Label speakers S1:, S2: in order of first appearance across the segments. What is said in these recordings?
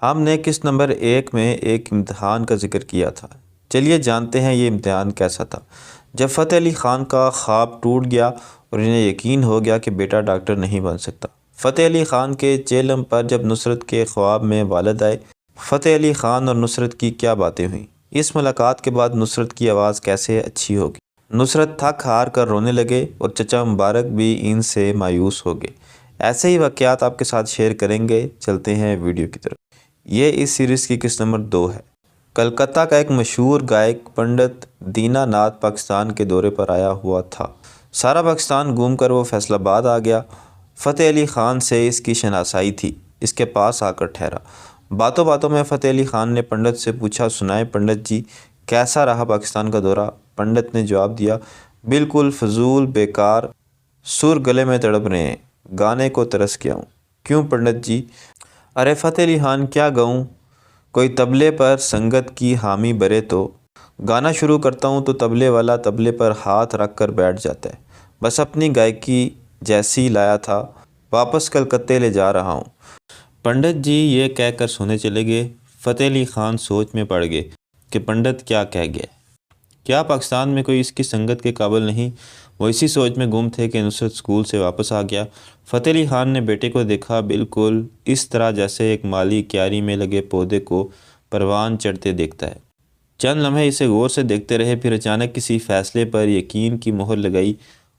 S1: ہم نے قسط نمبر 1 میں ایک امتحان کا ذکر کیا تھا۔ چلیے جانتے ہیں یہ امتحان کیسا تھا۔ جب فتح علی خان کا خواب ٹوٹ گیا اور انہیں یقین ہو گیا کہ بیٹا ڈاکٹر نہیں بن سکتا، فتح علی خان کے چیلم پر جب نصرت کے خواب میں والد آئے، فتح علی خان اور نصرت کی کیا باتیں ہوئیں؟ اس ملاقات کے بعد نصرت کی آواز کیسے اچھی ہوگی؟ نصرت تھک ہار کر رونے لگے اور چچا مبارک بھی ان سے مایوس ہو گئے۔ ایسے ہی واقعات آپ کے ساتھ شیئر کریں گے۔ چلتے ہیں ویڈیو کی طرف۔ یہ اس سیریز کی قسط نمبر 2 ہے۔ کلکتہ کا ایک مشہور گائک پنڈت دینا ناتھ پاکستان کے دورے پر آیا ہوا تھا۔ سارا پاکستان گھوم کر وہ فیصل آباد آ گیا۔ فتح علی خان سے اس کی شناسائی تھی، اس کے پاس آ کر ٹھہرا۔ باتوں باتوں میں فتح علی خان نے پنڈت سے پوچھا، سنائیں پنڈت جی، کیسا رہا پاکستان کا دورہ؟ پنڈت نے جواب دیا، بالکل فضول، بیکار، سر گلے میں تڑپ رہے ہیں، گانے کو ترس گیا ہوں۔ کیوں پنڈت جی؟ ارے فتح علی خان کیا گاؤں؟ کوئی طبلے پر سنگت کی حامی برے تو گانا شروع کرتا ہوں تو طبلے والا طبلے پر ہاتھ رکھ کر بیٹھ جاتا ہے۔ بس اپنی گائیکی جیسی لایا تھا، واپس کلکتے لے جا رہا ہوں۔ پنڈت جی یہ کہہ کر سونے چلے گئے۔ فتح علی خان سوچ میں پڑ گئے کہ پنڈت کیا کہہ گیا، کیا پاکستان میں کوئی اس کی سنگت کے قابل نہیں؟ وہ اسی سوچ میں گم تھے کہ نصرت اسکول سے واپس آ گیا۔ فتح علی خان نے بیٹے کو دیکھا، بالکل اس طرح جیسے ایک مالی کیاری میں لگے پودے کو پروان چڑھتے دیکھتا ہے۔ چند لمحے اسے غور سے دیکھتے رہے، پھر اچانک کسی فیصلے پر یقین کی مہر لگائی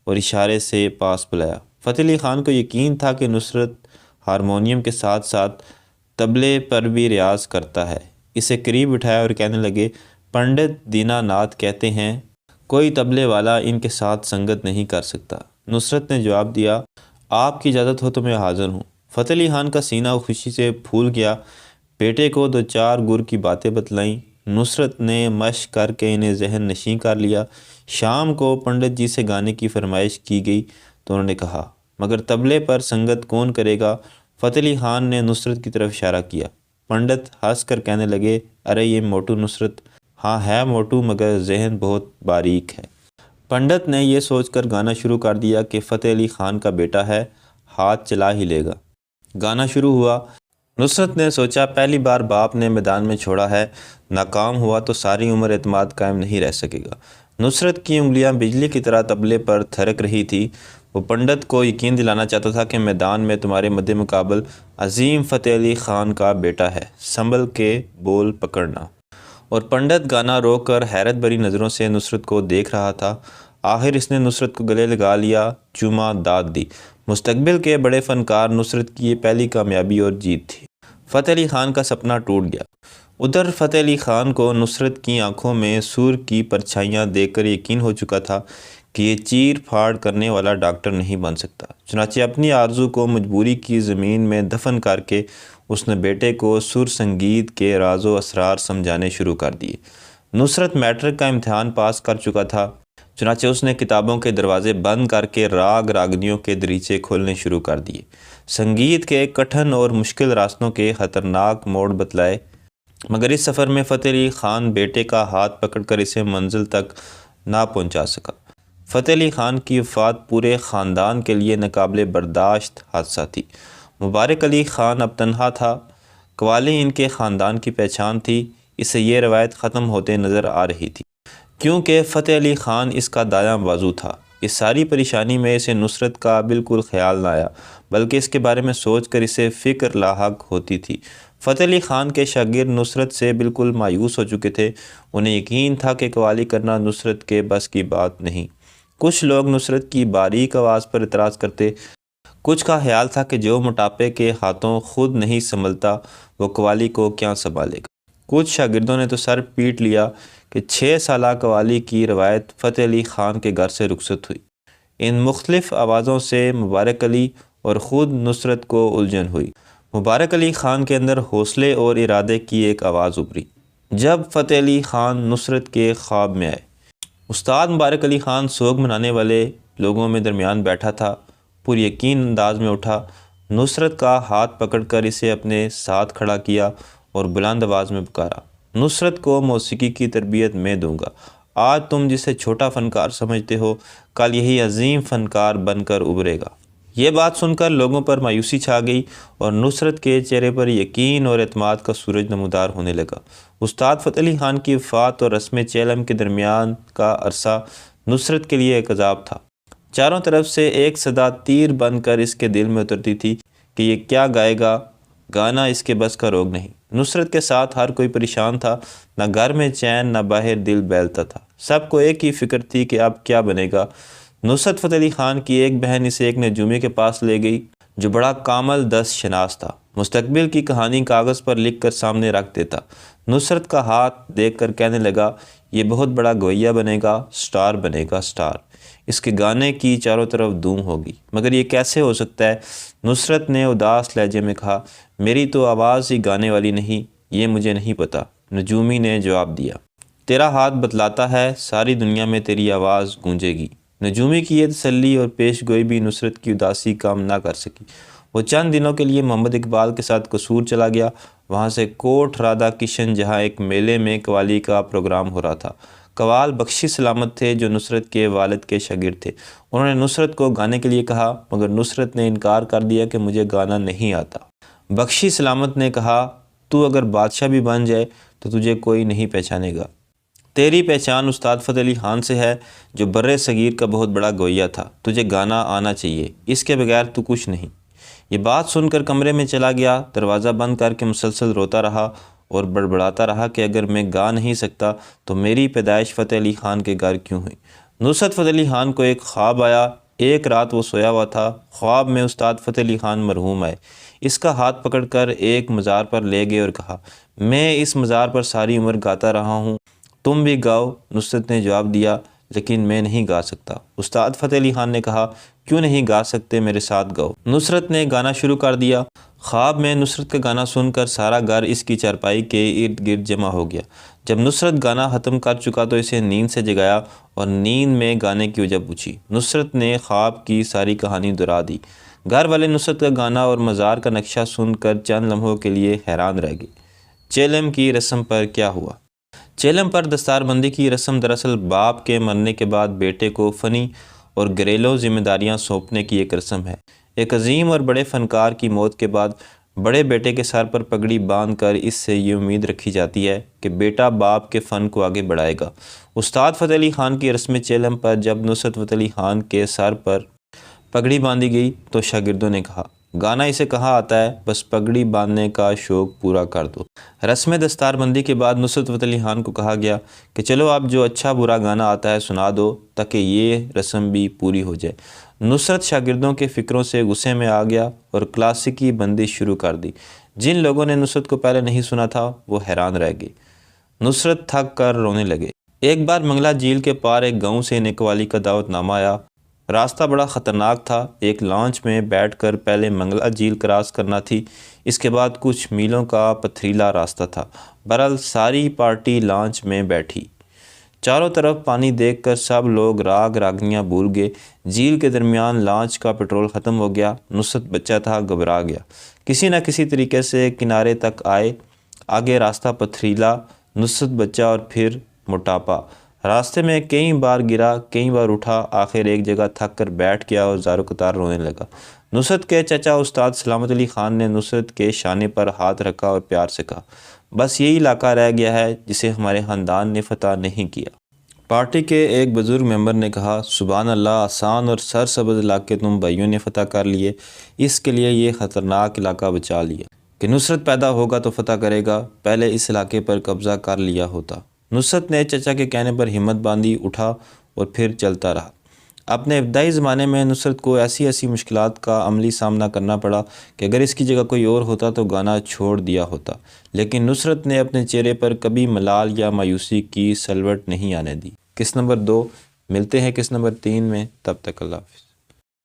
S1: اور اشارے سے پاس بلایا۔ فتح علی خان کو یقین تھا کہ نصرت ہارمونیم کے ساتھ ساتھ طبلے پر بھی ریاض کرتا ہے۔ اسے قریب اٹھایا اور کہنے لگے، پنڈت دینا ناتھ کہتے ہیں کوئی طبلے والا ان کے ساتھ سنگت نہیں کر سکتا۔ نصرت نے جواب دیا، آپ کی اجازت ہو تو میں حاضر ہوں۔ فتح علی خان کا سینہ خوشی سے پھول گیا۔ بیٹے کو 2-4 گر کی باتیں بتلائیں۔ نصرت نے مشق کر کے انہیں ذہن نشیں کر لیا۔ شام کو پنڈت جی سے گانے کی فرمائش کی گئی تو انہوں نے کہا، مگر طبلے پر سنگت کون کرے گا؟ فتح علی خان نے نصرت کی طرف اشارہ کیا۔ پنڈت ہنس کر کہنے لگے، ارے یہ موٹو نصرت، ہاں ہے موٹو مگر ذہن بہت باریک ہے۔ پنڈت نے یہ سوچ کر گانا شروع کر دیا کہ فتح علی خان کا بیٹا ہے، ہاتھ چلا ہی لے گا۔ گانا شروع ہوا۔ نصرت نے سوچا، پہلی بار باپ نے میدان میں چھوڑا ہے، ناکام ہوا تو ساری عمر اعتماد قائم نہیں رہ سکے گا۔ نصرت کی انگلیاں بجلی کی طرح طبلے پر تھرک رہی تھی۔ وہ پنڈت کو یقین دلانا چاہتا تھا کہ میدان میں تمہارے مد مقابل عظیم فتح علی خان کا بیٹا ہے، سنبھل کے بول پکڑنا۔ اور پنڈت گانا روک کر حیرت بھری نظروں سے نصرت کو دیکھ رہا تھا۔ آخر اس نے نصرت کو گلے لگا لیا، چوما، داد دی۔ مستقبل کے بڑے فنکار نصرت کی یہ پہلی کامیابی اور جیت تھی۔ فتح علی خان کا سپنا ٹوٹ گیا۔ ادھر فتح علی خان کو نصرت کی آنکھوں میں سور کی پرچھائیاں دیکھ کر یقین ہو چکا تھا کہ یہ چیر پھاڑ کرنے والا ڈاکٹر نہیں بن سکتا۔ چنانچہ اپنی آرزو کو مجبوری کی زمین میں دفن کر کے اس نے بیٹے کو سر سنگیت کے راز و اسرار سمجھانے شروع کر دیے۔ نصرت میٹرک کا امتحان پاس کر چکا تھا، چنانچہ اس نے کتابوں کے دروازے بند کر کے راگ راگنیوں کے دریچے کھولنے شروع کر دیے، سنگیت کے کٹھن اور مشکل راستوں کے خطرناک موڑ بتلائے۔ مگر اس سفر میں فتح علی خان بیٹے کا ہاتھ پکڑ کر اسے منزل تک نہ پہنچا سکا۔ فتح علی خان کی وفات پورے خاندان کے لیے ناقابل برداشت حادثہ تھی۔ مبارک علی خان اب تنہا تھا، قوالی ان کے خاندان کی پہچان تھی، اسے یہ روایت ختم ہوتے نظر آ رہی تھی، کیونکہ فتح علی خان اس کا دایاں بازو تھا۔ اس ساری پریشانی میں اسے نصرت کا بالکل خیال نہ آیا، بلکہ اس کے بارے میں سوچ کر اسے فکر لاحق ہوتی تھی۔ فتح علی خان کے شاگرد نصرت سے بالکل مایوس ہو چکے تھے۔ انہیں یقین تھا کہ قوالی کرنا نصرت کے بس کی بات نہیں۔ کچھ لوگ نصرت کی باریک آواز پر اعتراض کرتے، کچھ کا خیال تھا کہ جو موٹاپے کے ہاتھوں خود نہیں سنبھلتا وہ قوالی کو کیا سنبھالے گا۔ کچھ شاگردوں نے تو سر پیٹ لیا کہ 6 سالہ قوالی کی روایت فتح علی خان کے گھر سے رخصت ہوئی۔ ان مختلف آوازوں سے مبارک علی اور خود نصرت کو الجھن ہوئی۔ مبارک علی خان کے اندر حوصلے اور ارادے کی ایک آواز ابھری جب فتح علی خان نصرت کے خواب میں آئے۔ استاد مبارک علی خان سوگ منانے والے لوگوں میں درمیان بیٹھا تھا، پر یقین انداز میں اٹھا، نصرت کا ہاتھ پکڑ کر اسے اپنے ساتھ کھڑا کیا اور بلند آواز میں پکارا، نصرت کو موسیقی کی تربیت میں دوں گا۔ آج تم جسے چھوٹا فنکار سمجھتے ہو، کل یہی عظیم فنکار بن کر ابھرے گا۔ یہ بات سن کر لوگوں پر مایوسی چھا گئی اور نصرت کے چہرے پر یقین اور اعتماد کا سورج نمودار ہونے لگا۔ استاد فتح علی خان کی وفات اور رسم چیلم کے درمیان کا عرصہ نصرت کے لیے ایک عذاب تھا۔ چاروں طرف سے ایک صدا تیر بن کر اس کے دل میں اترتی تھی کہ یہ کیا گائے گا، گانا اس کے بس کا روگ نہیں۔ نصرت کے ساتھ ہر کوئی پریشان تھا، نہ گھر میں چین نہ باہر دل بیلتا تھا۔ سب کو ایک ہی فکر تھی کہ اب کیا بنے گا۔ نصرت فتح علی خان کی ایک بہن اسے ایک نجومی کے پاس لے گئی جو بڑا کامل دست شناس تھا، مستقبل کی کہانی کاغذ پر لکھ کر سامنے رکھ دیتا۔ نصرت کا ہاتھ دیکھ کر کہنے لگا، یہ بہت بڑا گویا بنے گا، سٹار بنے گا، سٹار۔ اس کے گانے کی چاروں طرف دھوم ہوگی۔ مگر یہ کیسے ہو سکتا ہے؟ نصرت نے اداس لہجے میں کہا، میری تو آواز ہی گانے والی نہیں، یہ مجھے نہیں پتا۔ نجومی نے جواب دیا، تیرا ہاتھ بتلاتا ہے ساری دنیا میں تیری آواز گونجے گی۔ نجومی کی یہ تسلی اور پیش گوئی بھی نصرت کی اداسی کم نہ کر سکی۔ وہ چند دنوں کے لیے محمد اقبال کے ساتھ قصور چلا گیا، وہاں سے کوٹ رادھا کشن، جہاں ایک میلے میں قوالی کا پروگرام ہو رہا تھا۔ قوال بخشی سلامت تھے جو نصرت کے والد کے شاگرد تھے۔ انہوں نے نصرت کو گانے کے لیے کہا، مگر نصرت نے انکار کر دیا کہ مجھے گانا نہیں آتا۔ بخشی سلامت نے کہا، تو اگر بادشاہ بھی بن جائے تو تجھے کوئی نہیں پہچانے گا۔ تیری پہچان استاد فتح علی خان سے ہے جو بر صغیر کا بہت بڑا گویا تھا۔ تجھے گانا آنا چاہیے، اس کے بغیر تو کچھ نہیں۔ یہ بات سن کر کمرے میں چلا گیا، دروازہ بند کر کے مسلسل روتا رہا اور بڑبڑاتا رہا کہ اگر میں گا نہیں سکتا تو میری پیدائش فتح علی خان کے گھر کیوں ہوئی؟ نصرت فتح علی خان کو ایک خواب آیا۔ ایک رات وہ سویا ہوا تھا، خواب میں استاد فتح علی خان مرحوم آئے، اس کا ہاتھ پکڑ کر ایک مزار پر لے گئے اور کہا، میں اس مزار پر ساری عمر گاتا رہا ہوں، تم بھی گاؤ۔ نصرت نے جواب دیا، لیکن میں نہیں گا سکتا۔ استاد فتح علی خان نے کہا، کیوں نہیں گا سکتے، میرے ساتھ گاؤ۔ نصرت نے گانا شروع کر دیا۔ خواب میں نصرت کا گانا سن کر سارا گھر اس کی چارپائی کے ارد گرد جمع ہو گیا۔ جب نصرت گانا ختم کر چکا تو اسے نیند سے جگایا اور نیند میں گانے کی وجہ پوچھی۔ نصرت نے خواب کی ساری کہانی دہرا دی۔ گھر والے نصرت کا گانا اور مزار کا نقشہ سن کر چند لمحوں کے لیے حیران رہ گئے۔ چیلم کی رسم پر کیا ہوا؟ چیلم پر دستار بندی کی رسم دراصل باپ کے مرنے کے بعد بیٹے کو فنی اور گھریلو ذمہ داریاں سونپنے کی ایک رسم ہے۔ ایک عظیم اور بڑے فنکار کی موت کے بعد بڑے بیٹے کے سر پر پگڑی باندھ کر اس سے یہ امید رکھی جاتی ہے کہ بیٹا باپ کے فن کو آگے بڑھائے گا۔ استاد فتح علی خان کی رسم چیلم پر جب نصرت فتح علی خان کے سر پر پگڑی باندھی گئی تو شاگردوں نے کہا، گانا اسے کہاں آتا ہے، بس پگڑی باندھنے کا شوق پورا کر دو۔ رسم دستار بندی کے بعد نصرت فتح علی خان کو کہا گیا کہ چلو اب جو اچھا برا گانا آتا ہے سنا دو تاکہ یہ رسم بھی پوری ہو جائے۔ نصرت شاگردوں کے فکروں سے غصے میں آ گیا اور کلاسیکی بندی شروع کر دی۔ جن لوگوں نے نصرت کو پہلے نہیں سنا تھا وہ حیران رہ گئے۔ نصرت تھک کر رونے لگے۔ ایک بار منگلا جھیل کے پار ایک گاؤں سے انہیں قوالی کا دعوت نامہ آیا۔ راستہ بڑا خطرناک تھا، ایک لانچ میں بیٹھ کر پہلے منگلا جھیل کراس کرنا تھی، اس کے بعد کچھ میلوں کا پتھریلا راستہ تھا۔ بہرحال ساری پارٹی لانچ میں بیٹھی۔ چاروں طرف پانی دیکھ کر سب لوگ راگ راگنیاں بھول گئے۔ جھیل کے درمیان لانچ کا پٹرول ختم ہو گیا۔ نصرت بچہ تھا، گھبرا گیا، کسی نہ کسی طریقے سے کنارے تک آئے۔ آگے راستہ پتھریلا، نصرت بچہ اور پھر موٹاپا۔ راستے میں کئی بار گرا، کئی بار اٹھا، آخر ایک جگہ تھک کر بیٹھ گیا اور زارو قطار رونے لگا۔ نصرت کے چچا استاد سلامت علی خان نے نصرت کے شانے پر ہاتھ رکھا اور پیار سے کہا، بس یہی علاقہ رہ گیا ہے جسے ہمارے خاندان نے فتح نہیں کیا۔ پارٹی کے ایک بزرگ ممبر نے کہا، سبحان اللہ، آسان اور سرسبز علاقے تم بھائیوں نے فتح کر لیے، اس کے لیے یہ خطرناک علاقہ بچا لیا کہ نصرت پیدا ہوگا تو فتح کرے گا، پہلے اس علاقے پر قبضہ کر لیا ہوتا۔ نصرت نے چچا کے کہنے پر ہمت باندھی، اٹھا اور پھر چلتا رہا۔ اپنے ابتدائی زمانے میں نصرت کو ایسی مشکلات کا عملی سامنا کرنا پڑا کہ اگر اس کی جگہ کوئی اور ہوتا تو گانا چھوڑ دیا ہوتا، لیکن نصرت نے اپنے چہرے پر کبھی ملال یا مایوسی کی سلوٹ نہیں آنے دی۔ قسط نمبر 2 ملتے ہیں قسط نمبر 3 میں، تب تک اللہ حافظ۔